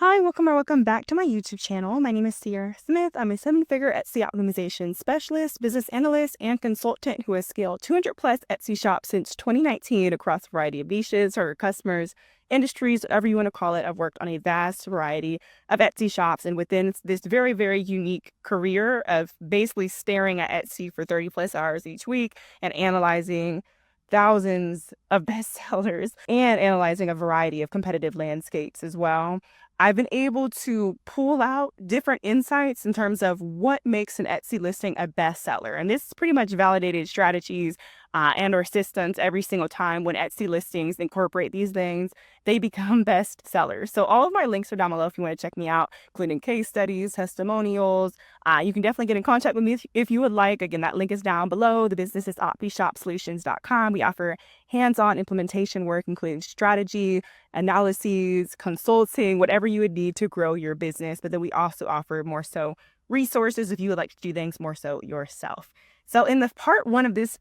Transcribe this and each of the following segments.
Hi, welcome back to my YouTube channel. My name is Sierra Smith. I'm a seven-figure Etsy optimization specialist, business analyst, and consultant who has scaled 200 plus Etsy shops since 2019 across a variety of niches or customers, industries, whatever you want to call it. I've worked on a vast variety of Etsy shops, and within this very, very unique career of basically staring at Etsy for 30 plus hours each week and analyzing thousands of bestsellers and analyzing a variety of competitive landscapes as well. I've been able to pull out different insights in terms of what makes an Etsy listing a bestseller. And this is pretty much validated strategies and or systems every single time when Etsy listings incorporate these things, they become best sellers. So all of my links are down below if you want to check me out, including case studies, testimonials. You can definitely get in contact with me if you would like. Again, that link is down below. The business is optishopsolutions.com. We offer hands-on implementation work, including strategy, analyses, consulting, whatever you would need to grow your business. But then we also offer more so resources if you would like to do things more so yourself. So in the part one of this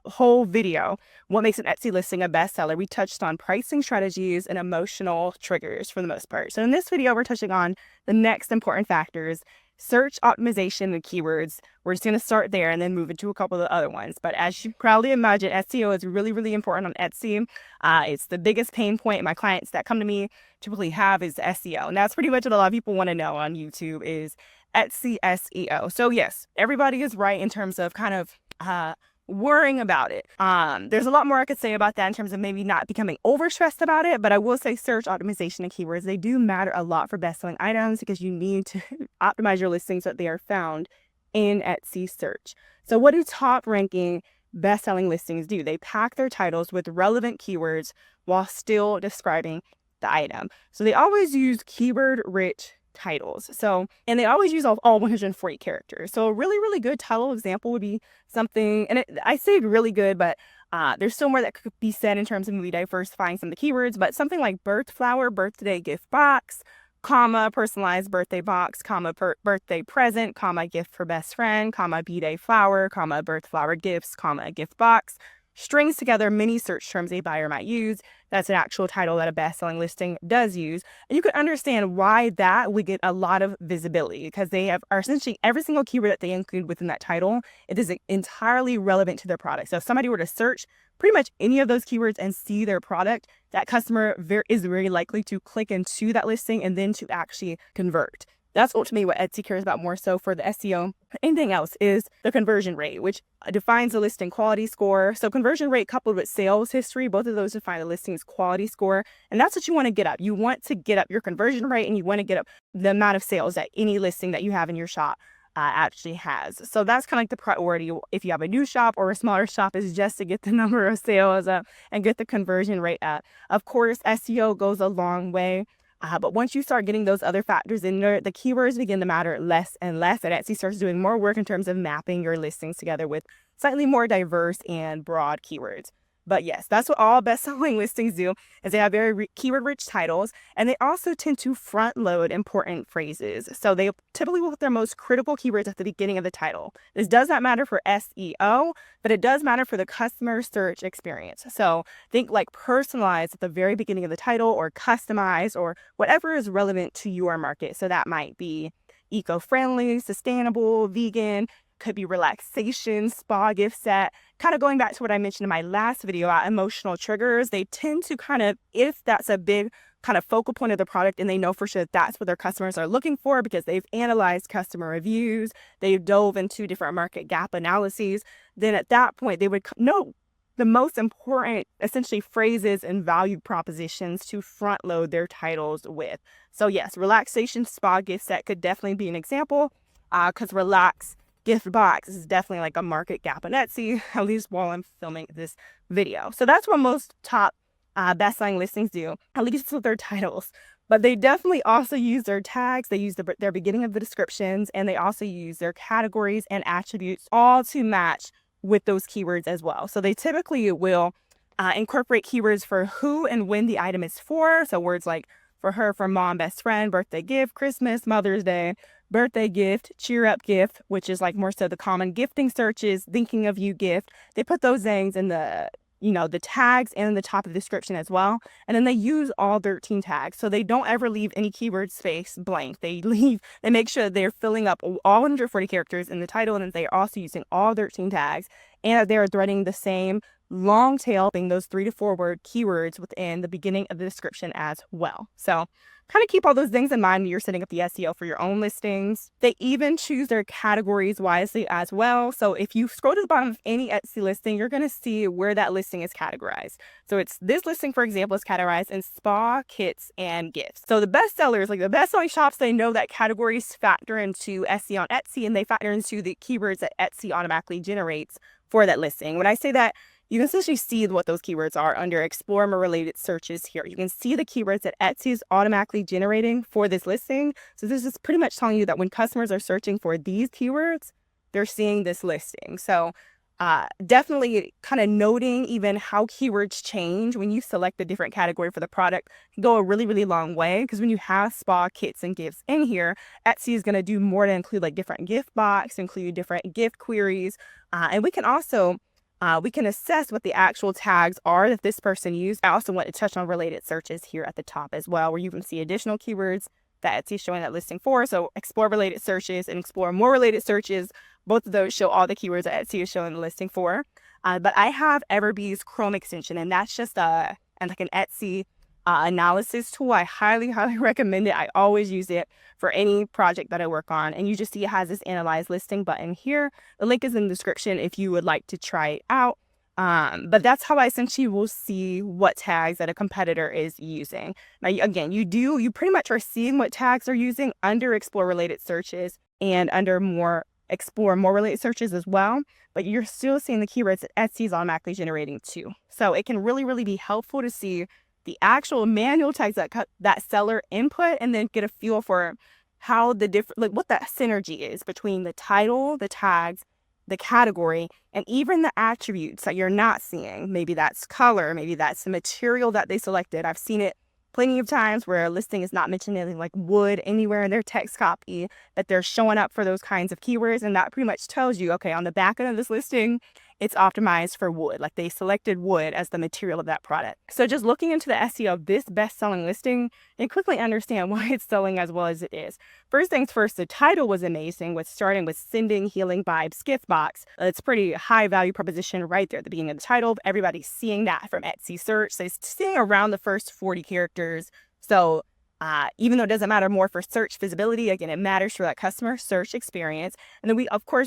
whole video, what makes an Etsy listing a bestseller, we touched on pricing strategies and emotional triggers for the most part. So in this video, we're touching on the next important factors: search optimization and keywords. We're just going to start there and then move into a couple of the other ones. But as you probably imagine, SEO is really, really important on Etsy. It's the biggest pain point my clients that come to me typically have is SEO. And that's pretty much what a lot of people want to know on YouTube is Etsy SEO. So yes, everybody is right in terms of kind of worrying about it. There's a lot more I could say about that in terms of maybe not becoming overstressed about it, but I will say search optimization and keywords, they do matter a lot for best-selling items because you need to optimize your listings so that they are found in Etsy search. So what do top ranking best-selling listings do? They pack their titles with relevant keywords while still describing the item. So they always use keyword-rich titles. And they always use all 140 characters. So a really, really good title example would be something, and I say really good, but there's still more that could be said in terms of maybe diversifying some of the keywords, but something like birth flower, birthday gift box, comma, personalized birthday box, comma, birthday present, comma, gift for best friend, comma, B-day flower, comma, birth flower gifts, comma, gift box, strings together many search terms a buyer might use. That's an actual title that a best-selling listing does use. And you can understand why that would get a lot of visibility because they are essentially every single keyword that they include within that title, it is entirely relevant to their product. So if somebody were to search pretty much any of those keywords and see their product, that customer is very likely to click into that listing and then to actually convert. That's ultimately what Etsy cares about more so for the SEO. Anything else is the conversion rate, which defines the listing quality score. So conversion rate coupled with sales history, both of those define the listing's quality score. And that's what you want to get up. You want to get up your conversion rate and you want to get up the amount of sales that any listing that you have in your shop actually has. So that's kind of like the priority if you have a new shop or a smaller shop, is just to get the number of sales up and get the conversion rate up. Of course, SEO goes a long way. But once you start getting those other factors in there, the keywords begin to matter less and less. And Etsy starts doing more work in terms of mapping your listings together with slightly more diverse and broad keywords. But yes, that's what all best-selling listings do, is they have very keyword-rich titles, and they also tend to front-load important phrases. So they typically will put their most critical keywords at the beginning of the title. This does not matter for SEO, but it does matter for the customer search experience. So think like personalized at the very beginning of the title, or customized, or whatever is relevant to your market. So that might be eco-friendly, sustainable, vegan, could be relaxation, spa gift set. Kind of going back to what I mentioned in my last video about emotional triggers, they tend to kind of, if that's a big kind of focal point of the product and they know for sure that's what their customers are looking for because they've analyzed customer reviews, they've dove into different market gap analyses, then at that point they would know the most important essentially phrases and value propositions to front load their titles with. So yes, relaxation spa gift set could definitely be an example because relax gift box is definitely like a market gap on Etsy, at least while I'm filming this video. So that's what most top best-selling listings do, at least with their titles. But they definitely also use their tags, they use their beginning of the descriptions, and they also use their categories and attributes all to match with those keywords as well. So they typically will incorporate keywords for who and when the item is for. So words like for her, for mom, best friend, birthday gift, Christmas, Mother's Day, birthday gift, cheer up gift, which is like more so the common gifting searches, thinking of you gift. They put those things in the the tags and the top of the description as well. And then they use all 13 tags. So they don't ever leave any keyword space blank. They make sure they're filling up all 140 characters in the title, and then they're also using all 13 tags, and they're threading the same long tail, being those 3 to 4 word keywords within the beginning of the description as well. So kind of keep all those things in mind when you're setting up the SEO for your own listings. They even choose their categories wisely as well. So if you scroll to the bottom of any Etsy listing, you're going to see where that listing is categorized. So it's this listing, for example, is categorized in spa, kits, and gifts. So the best sellers, like the best-selling shops, they know that categories factor into SEO on Etsy, and they factor into the keywords that Etsy automatically generates for that listing. When I say that, you can essentially see what those keywords are under Explore More Related Searches here. You can see the keywords that Etsy is automatically generating for this listing. So this is pretty much telling you that when customers are searching for these keywords, they're seeing this listing. So definitely kind of noting even how keywords change when you select a different category for the product can go a really, really long way, because when you have spa, kits, and gifts in here, Etsy is going to do more to include like different gift box, include different gift queries, and we can also we can assess what the actual tags are that this person used. I also want to touch on related searches here at the top as well, where you can see additional keywords that Etsy is showing that listing for. So explore related searches and explore more related searches. Both of those show all the keywords that Etsy is showing the listing for. But I have Everbee's Chrome extension, and that's just an Etsy analysis tool. I highly, highly recommend it. I always use it for any project that I work on. And you just see it has this analyze listing button here. The link is in the description if you would like to try it out. But that's how I essentially will see what tags that a competitor is using. Now, again, you pretty much are seeing what tags they're using under explore related searches and under explore more related searches as well. But you're still seeing the keywords that Etsy is automatically generating too. So it can really, really be helpful to see the actual manual tags that seller input, and then get a feel for how the different, like what that synergy is between the title, the tags, the category, and even the attributes that you're not seeing. Maybe that's color, maybe that's the material that they selected. I've seen it plenty of times where a listing is not mentioning like wood anywhere in their text copy, but they're showing up for those kinds of keywords, and that pretty much tells you, okay, on the back end of this listing, it's optimized for wood. Like they selected wood as the material of that product. So just looking into the SEO of this best-selling listing, you quickly understand why it's selling as well as it is. First things first, the title was amazing, with starting with Sending Healing Vibes Gift Box. It's pretty high value proposition right there at the beginning of the title. Everybody's seeing that from Etsy search. So it's seeing around the first 40 characters. So even though it doesn't matter more for search visibility, again, it matters for that customer search experience. And then we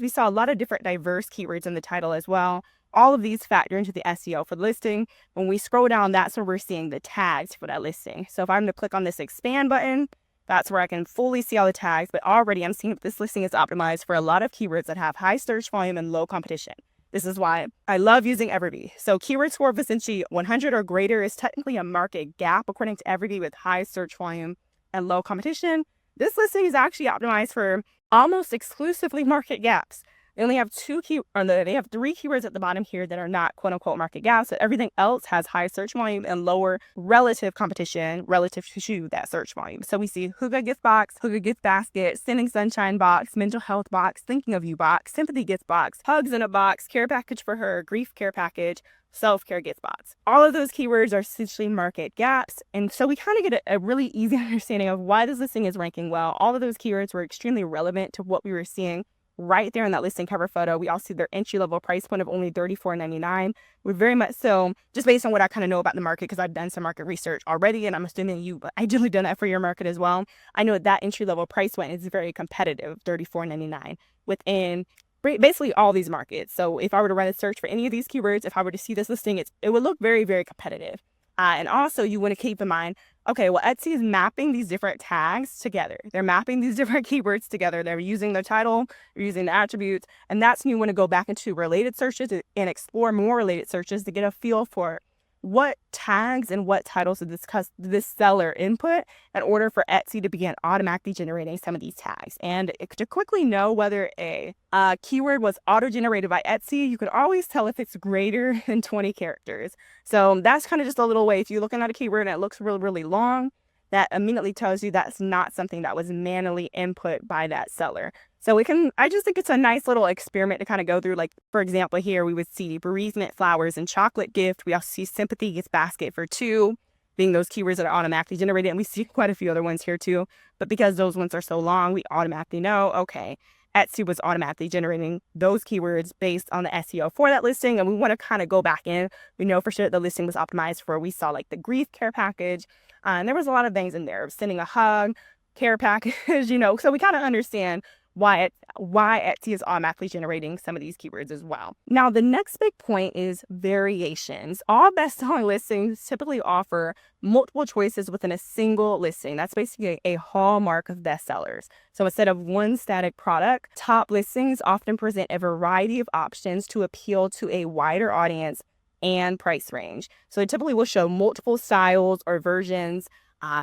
saw a lot of different diverse keywords in the title as well. All of these factor into the SEO for the listing. When we scroll down, that's where we're seeing the tags for that listing. So if I'm to click on this expand button, that's where I can fully see all the tags. But already I'm seeing this listing is optimized for a lot of keywords that have high search volume and low competition. This is why I love using Everbee. So keyword score of essentially 100 or greater is technically a market gap according to Everbee, with high search volume and low competition. This listing is actually optimized for almost exclusively market gaps. They only have they have 3 keywords at the bottom here that are not quote unquote market gaps. So everything else has high search volume and lower relative competition relative to that search volume. So we see Hygge gift box, Hygge gift basket, Sending Sunshine box, mental health box, thinking of you box, sympathy gift box, hugs in a box, care package for her, grief care package, self-care gift box. All of those keywords are essentially market gaps. And so we kind of get a really easy understanding of why this listing is ranking well. All of those keywords were extremely relevant to what we were seeing right there in that listing cover photo. We also see their entry-level price point of only $34.99. We're very much so, just based on what I kind of know about the market, because I've done some market research already, and I'm assuming you've ideally done that for your market as well. I know that entry-level price point is very competitive, $34.99, within basically all these markets. So if I were to run a search for any of these keywords, if I were to see this listing, it would look very, very competitive. And also you want to keep in mind, okay, well, Etsy is mapping these different tags together. They're mapping these different keywords together. They're using the title, they're using the attributes, and that's when you want to go back into related searches and explore more related searches to get a feel for what tags and what titles did this seller input in order for Etsy to begin automatically generating some of these tags. And to quickly know whether a keyword was auto-generated by Etsy, you could always tell if it's greater than 20 characters. So that's kind of just a little way. If you're looking at a keyword and it looks really, really long, that immediately tells you that's not something that was manually input by that seller. So I just think it's a nice little experiment to kind of go through. Like, for example, here we would see bereavement flowers and chocolate gift. We also see sympathy gets basket for two, being those keywords that are automatically generated. And we see quite a few other ones here too. But because those ones are so long, we automatically know, okay, Etsy was automatically generating those keywords based on the SEO for that listing. And we want to kind of go back in. We know for sure the listing was optimized for, we saw like the grief care package. And there was a lot of things in there, sending a hug, care package, so we kind of understand why Etsy is automatically generating some of these keywords as well. Now, the next big point is variations. All best-selling listings typically offer multiple choices within a single listing. That's basically a hallmark of bestsellers. So instead of one static product, top listings often present a variety of options to appeal to a wider audience and price range. So it typically will show multiple styles or versions.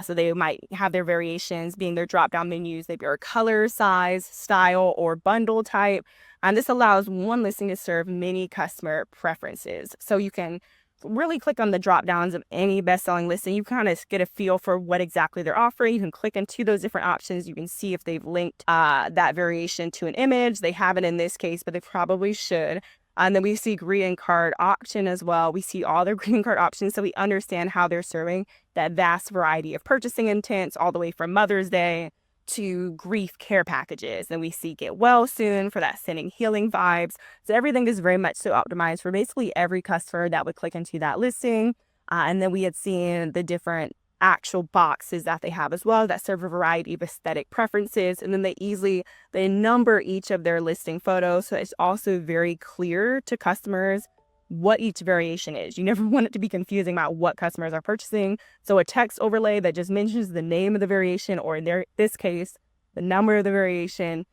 So they might have their variations being their drop-down menus. They are color, size, style, or bundle type. And this allows one listing to serve many customer preferences. So you can really click on the drop-downs of any best-selling listing. You kind of get a feel for what exactly they're offering. You can click into those different options. You can see if they've linked that variation to an image. They haven't in this case, but they probably should. And then we see greeting card option as well. We see all their greeting card options, so we understand how they're serving that vast variety of purchasing intents, all the way from Mother's Day to grief care packages. And we see get well soon for that sending healing vibes. So everything is very much so optimized for basically every customer that would click into that listing. And then we had seen the different actual boxes that they have as well that serve a variety of aesthetic preferences. And then they number each of their listing photos. So it's also very clear to customers what each variation is. You never want it to be confusing about what customers are purchasing. So a text overlay that just mentions the name of the variation, or in this case, the number of the variation,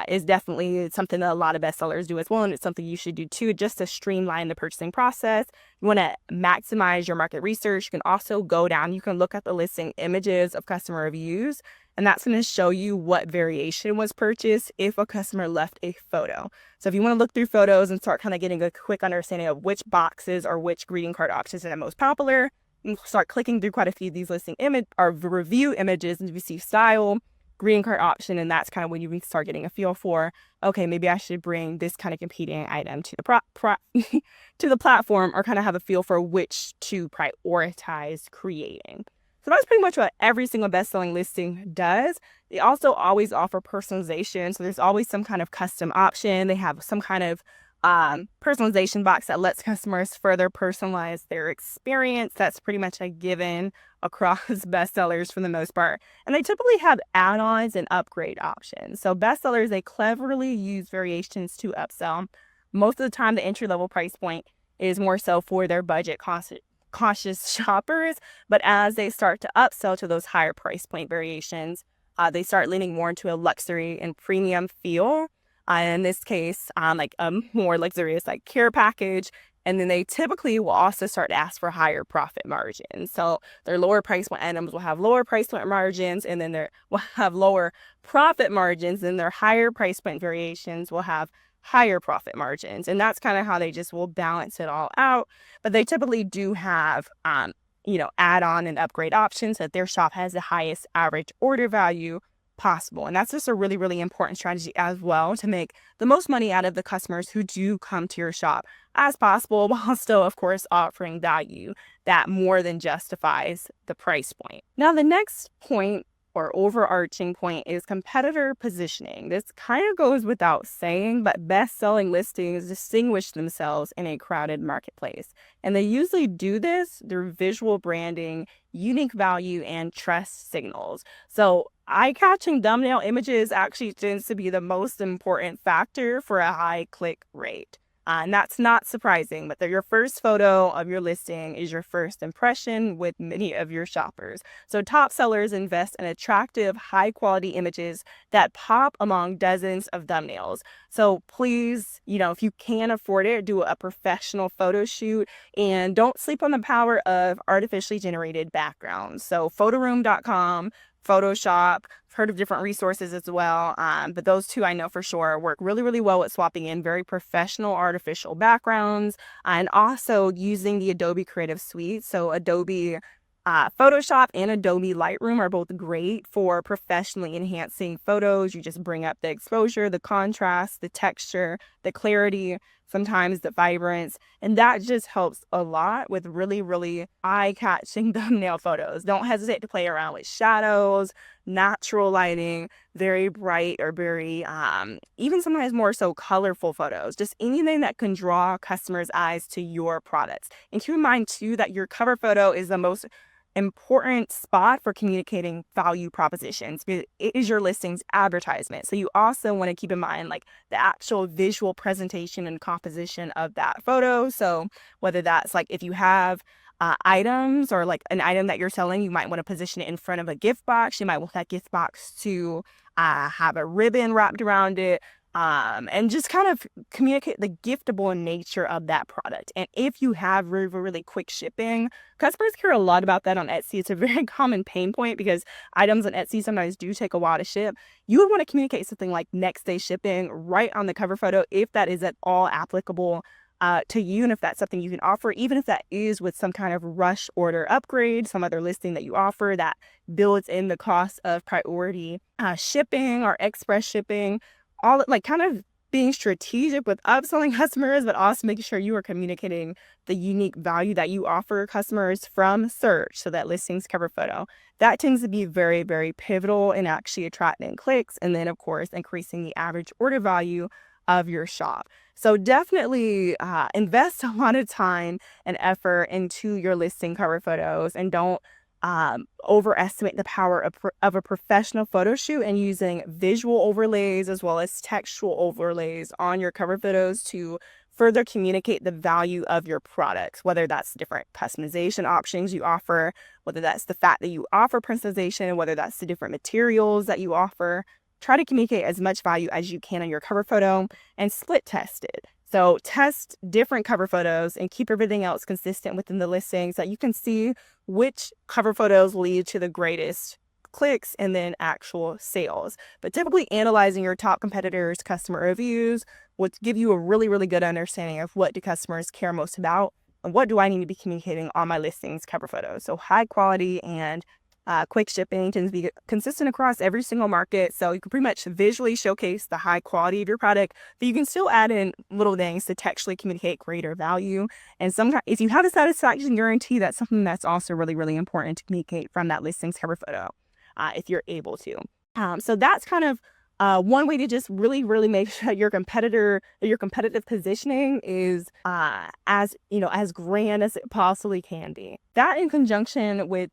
is definitely something that a lot of bestsellers do as well. And it's something you should do too, just to streamline the purchasing process. You want to maximize your market research. You can also go down, you can look at the listing images of customer reviews, and that's going to show you what variation was purchased if a customer left a photo. So if you want to look through photos and start kind of getting a quick understanding of which boxes or which greeting card options are the most popular, you can start clicking through quite a few of these listing image or review images, and you see style, greeting card option, and that's kind of when you start getting a feel for, okay, maybe I should bring this kind of competing item to the to the platform, or kind of have a feel for which to prioritize creating. So that's pretty much what every single best-selling listing does. They also always offer personalization. So there's always some kind of custom option. They have some kind of personalization box that lets customers further personalize their experience. That's pretty much a given across bestsellers for the most part. And they typically have add-ons and upgrade options. So bestsellers, they cleverly use variations to upsell. Most of the time, the entry-level price point is more so for their budget cautious shoppers. But as they start to upsell to those higher price point variations, they start leaning more into a luxury and premium feel. In this case, like a more luxurious like care package. And then they typically will also start to ask for higher profit margins. So their lower price point items will have lower price point margins, and then they will have lower profit margins, and their higher price point variations will have higher profit margins. And that's kind of how they just will balance it all out. But they typically do have, add-on and upgrade options that their shop has the highest average order value possible. And that's just a really, really important strategy as well, to make the most money out of the customers who do come to your shop as possible, while still, of course, offering value that more than justifies the price point. Now, the next point or overarching point is competitor positioning. This kind of goes without saying, but best-selling listings distinguish themselves in a crowded marketplace. And they usually do this through visual branding, unique value, and trust signals. So eye-catching thumbnail images actually tends to be the most important factor for a high click rate. And that's not surprising, but your first photo of your listing is your first impression with many of your shoppers. So top sellers invest in attractive, high-quality images that pop among dozens of thumbnails. So please, if you can afford it, do a professional photo shoot, and don't sleep on the power of artificially generated backgrounds. So photoroom.com, Photoshop, heard of different resources as well, but those two I know for sure work really, really well at swapping in very professional artificial backgrounds, and also using the Adobe Creative Suite. So Adobe Photoshop and Adobe Lightroom are both great for professionally enhancing photos. You just bring up the exposure, the contrast, the texture, the clarity, sometimes the vibrance, and that just helps a lot with really, really eye-catching thumbnail photos. Don't hesitate to play around with shadows, natural lighting, very bright or very, even sometimes more so colorful photos, just anything that can draw customers' eyes to your products. And keep in mind too that your cover photo is the most important spot for communicating value propositions because it is your listing's advertisement. So you also want to keep in mind like the actual visual presentation and composition of that photo. So whether that's like if you have items or like an item that you're selling, you might want to position it in front of a gift box. You might want that gift box to have a ribbon wrapped around it. And just kind of communicate the giftable nature of that product. And if you have really, really quick shipping, customers care a lot about that on Etsy. It's a very common pain point because items on Etsy sometimes do take a while to ship. You would want to communicate something like next day shipping right on the cover photo if that is at all applicable to you, and if that's something you can offer, even if that is with some kind of rush order upgrade, some other listing that you offer that builds in the cost of priority shipping or express shipping, all like kind of being strategic with upselling customers, but also making sure you are communicating the unique value that you offer customers from search. So that listings cover photo, that tends to be very, very pivotal in actually attracting clicks. And then of course, increasing the average order value of your shop. So definitely invest a lot of time and effort into your listing cover photos, and don't overestimate the power of a professional photo shoot and using visual overlays as well as textual overlays on your cover photos to further communicate the value of your products, whether that's different customization options you offer, whether that's the fact that you offer personalization, whether that's the different materials that you offer. Try to communicate as much value as you can on your cover photo and split test it. So test different cover photos and keep everything else consistent within the listing so that you can see which cover photos lead to the greatest clicks and then actual sales. But typically analyzing your top competitors' customer reviews will give you a really, really good understanding of what do customers care most about and what do I need to be communicating on my listings cover photos. So high quality and quick shipping tends to be consistent across every single market. So you can pretty much visually showcase the high quality of your product, but you can still add in little things to textually communicate greater value. And sometimes if you have a satisfaction guarantee, that's something that's also really, really important to communicate from that listings cover photo, if you're able to. So that's kind of one way to just really, really make sure your competitive positioning is as grand as it possibly can be. That in conjunction with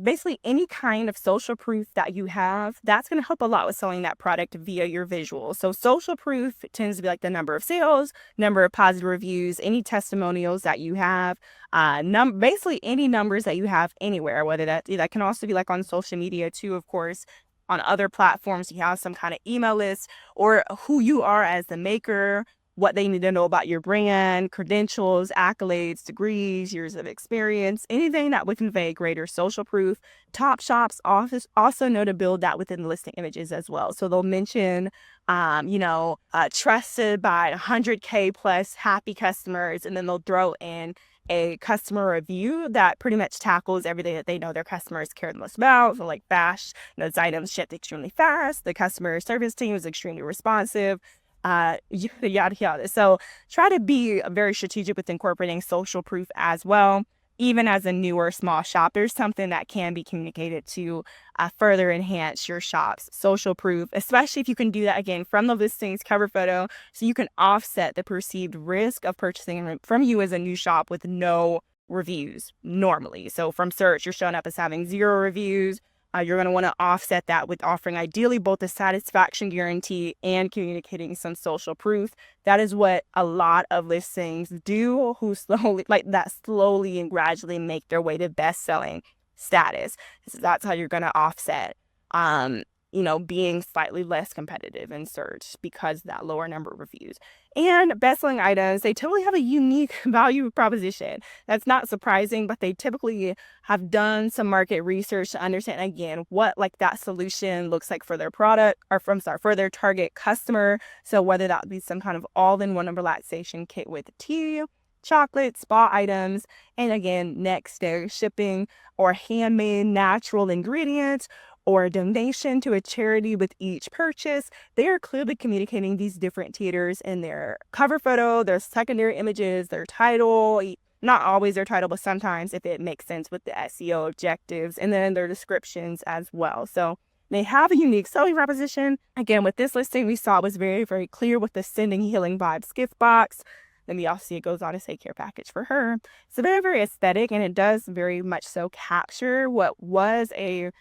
basically any kind of social proof that you have, that's going to help a lot with selling that product via your visuals. So social proof tends to be like the number of sales, number of positive reviews, any testimonials that you have, basically any numbers that you have anywhere, whether that can also be like on social media too, of course. On other platforms, you have some kind of email list or who you are as the maker, what they need to know about your brand, credentials, accolades, degrees, years of experience, anything that would convey greater social proof. Top shops also know to build that within the listing images as well. So they'll mention, trusted by 100K plus happy customers, and then they'll throw in a customer review that pretty much tackles everything that they know their customers care the most about. So like bash, those items shipped extremely fast. The customer service team is extremely responsive. Yada, yada. So try to be very strategic with incorporating social proof as well. Even as a newer small shop, there's something that can be communicated to further enhance your shop's social proof, especially if you can do that again from the listings cover photo, so you can offset the perceived risk of purchasing from you as a new shop with no reviews normally. So from search, you're showing up as having 0 reviews. You're going to want to offset that with offering ideally both a satisfaction guarantee and communicating some social proof. That is what a lot of listings do who slowly and gradually make their way to best-selling status. So that's how you're going to offset, being slightly less competitive in search because of that lower number of reviews. And best-selling items, they typically have a unique value proposition. That's not surprising, but they typically have done some market research to understand, again, what that solution looks like for their product for their target customer. So whether that be some kind of all-in-one relaxation kit with tea, chocolate, spa items, and again, next day shipping or handmade natural ingredients or donation to a charity with each purchase. They are clearly communicating these different tiers in their cover photo, their secondary images, their title, not always their title, but sometimes if it makes sense with the SEO objectives, and then their descriptions as well. So they have a unique selling proposition. Again, with this listing, we saw it was very, very clear with the Sending Healing Vibes gift box. Then we also see it goes on to say care package for her. It's very, very aesthetic, and it does very much so capture what was a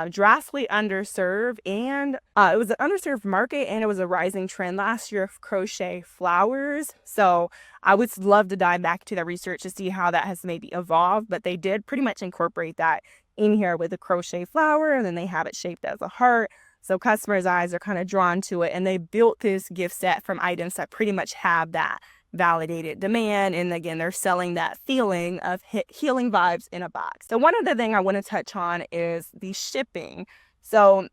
drastically underserved, and it was an underserved market, and it was a rising trend last year of crochet flowers. So I would love to dive back to that research to see how that has maybe evolved, but they did pretty much incorporate that in here with a crochet flower, and then they have it shaped as a heart. So customers' eyes are kind of drawn to it, and they built this gift set from items that pretty much have that validated demand. And again, they're selling that feeling of healing vibes in a box. So one other thing I want to touch on is the shipping. So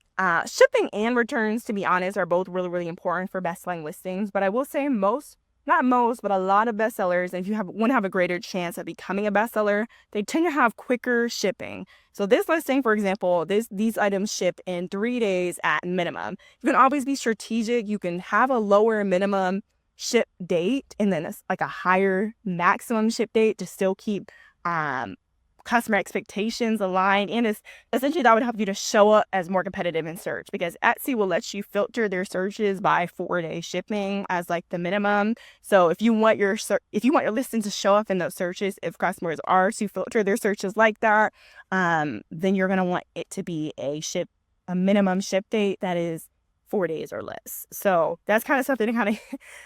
shipping and returns, to be honest, are both really, really important for best-selling listings. But I will say not most, but a lot of bestsellers, if you want to have a greater chance of becoming a bestseller, they tend to have quicker shipping. So this listing, for example, these items ship in 3 days at minimum. You can always be strategic. You can have a lower minimum ship date and then it's like a higher maximum ship date to still keep customer expectations aligned. And it's essentially that would help you to show up as more competitive in search, because Etsy will let you filter their searches by 4-day shipping as like the minimum. So if you want your listing to show up in those searches, if customers are to filter their searches like that, then you're going to want it to be a minimum ship date that is 4 days or less. So that's kind of something to kind of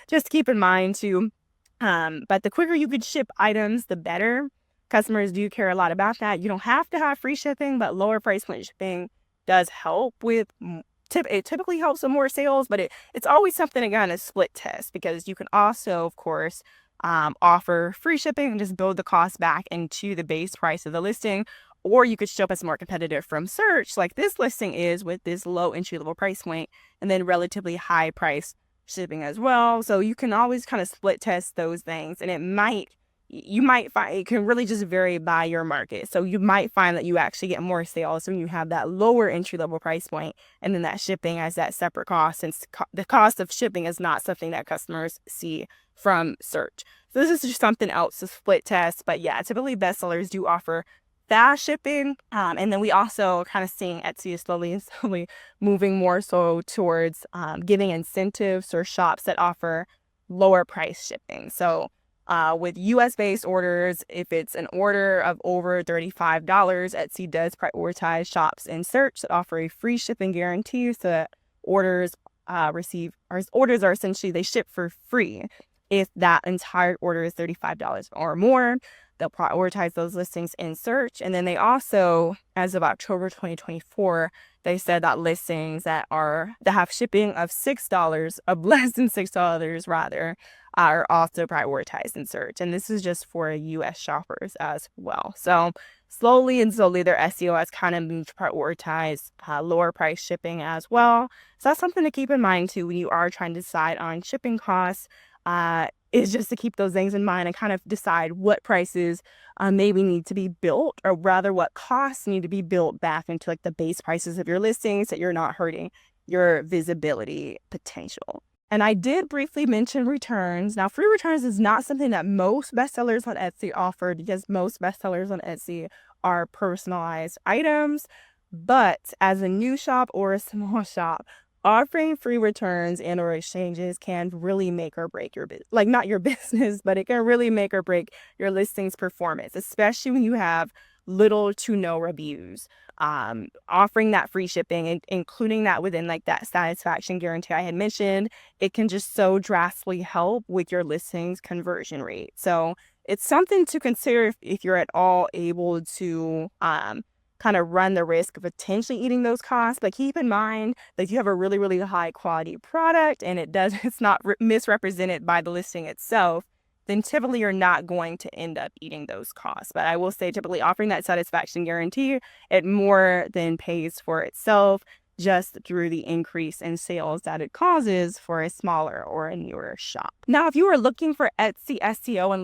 just keep in mind too. But the quicker you could ship items, the better. Customers do care a lot about that. You don't have to have free shipping, but lower price point shipping does help with, it typically helps with more sales, but it's always something again, a split test, because you can also, of course, offer free shipping and just build the cost back into the base price of the listing. Or you could show up as more competitive from search, like this listing is, with this low entry level price point and then relatively high price shipping as well. So you can always kind of split test those things, and you might find it can really just vary by your market. So you might find that you actually get more sales when you have that lower entry level price point, and then that shipping as that separate cost, since the cost of shipping is not something that customers see from search. So this is just something else to split test. But yeah, typically bestsellers do offer fast shipping. And then we also kind of seeing Etsy is slowly moving more so towards giving incentives or shops that offer lower price shipping. So with US based orders, if it's an order of over $35, Etsy does prioritize shops in search that offer a free shipping guarantee, so that orders are essentially, they ship for free if that entire order is $35 or more. They'll prioritize those listings in search. And then they also, as of October 2024, they said that listings that have shipping of less than $6 rather, are also prioritized in search. And this is just for US shoppers as well. So slowly their SEO has kind of moved to prioritize lower price shipping as well. So that's something to keep in mind too when you are trying to decide on shipping costs. Is just to keep those things in mind and kind of decide what prices maybe need to be built, or rather what costs need to be built back into like the base prices of your listings, so that you're not hurting your visibility potential. And I did briefly mention returns. Now, free returns is not something that most bestsellers on Etsy offer, because most bestsellers on Etsy are personalized items. But as a new shop or a small shop, offering free returns and or exchanges can really make or break your business. Like, not your business, but it can really make or break your listing's performance, especially when you have little to no reviews. Offering that free shipping and including that within like that satisfaction guarantee I had mentioned, it can just so drastically help with your listing's conversion rate. So it's something to consider if you're at all able to kind of run the risk of potentially eating those costs. But keep in mind that if you have a really, really high quality product and it's not misrepresented by the listing itself, then typically you're not going to end up eating those costs. But I will say, typically offering that satisfaction guarantee, it more than pays for itself, just through the increase in sales that it causes for a smaller or a newer shop. Now, if you are looking for Etsy SEO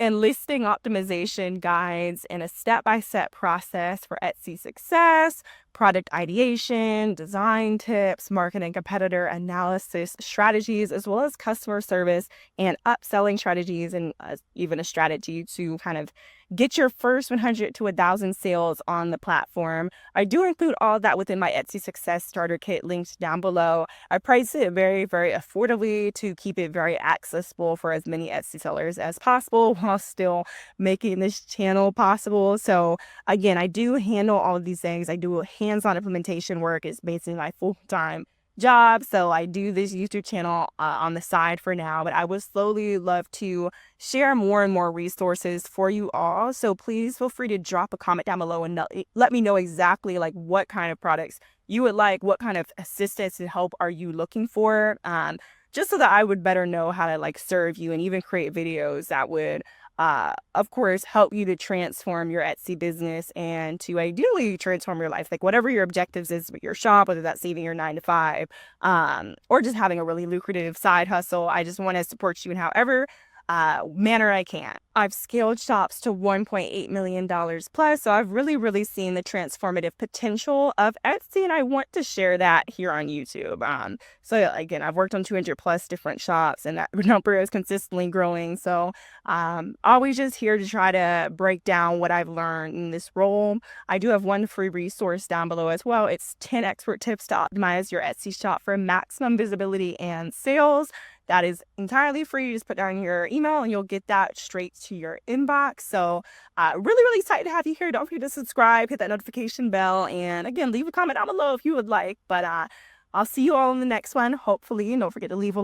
and listing optimization guides and a step-by-step process for Etsy success, product ideation, design tips, marketing competitor analysis strategies, as well as customer service and upselling strategies, and even a strategy to kind of get your first 100 to 1,000 sales on the platform. I do include all of that within my Etsy Success Starter Kit linked down below. I price it very, very affordably to keep it very accessible for as many Etsy sellers as possible while still making this channel possible. So again, I do handle all of these things. I do hands-on implementation work. It's basically my full-time job. So I do this YouTube channel on the side for now, but I would slowly love to share more and more resources for you all. So please feel free to drop a comment down below and let me know exactly like what kind of products you would like, what kind of assistance and help are you looking for, just so that I would better know how to like serve you and even create videos that would of course, help you to transform your Etsy business and to ideally transform your life. Like whatever your objectives is with your shop, whether that's saving your 9 to 5, or just having a really lucrative side hustle. I just want to support you in however manner I can. I've scaled shops to $1.8 million plus, so I've really seen the transformative potential of Etsy, and I want to share that here on YouTube. So again, I've worked on 200 plus different shops, and that number is consistently growing. So always just here to try to break down what I've learned in this role. I do have one free resource down below as well. It's 10 expert tips to optimize your Etsy shop for maximum visibility and sales. That is entirely free. You just put down your email and you'll get that straight to your inbox. So really excited to have you here. Don't forget to subscribe, hit that notification bell, and again, leave a comment down below if you would like. But I'll see you all in the next one, hopefully. And don't forget to leave a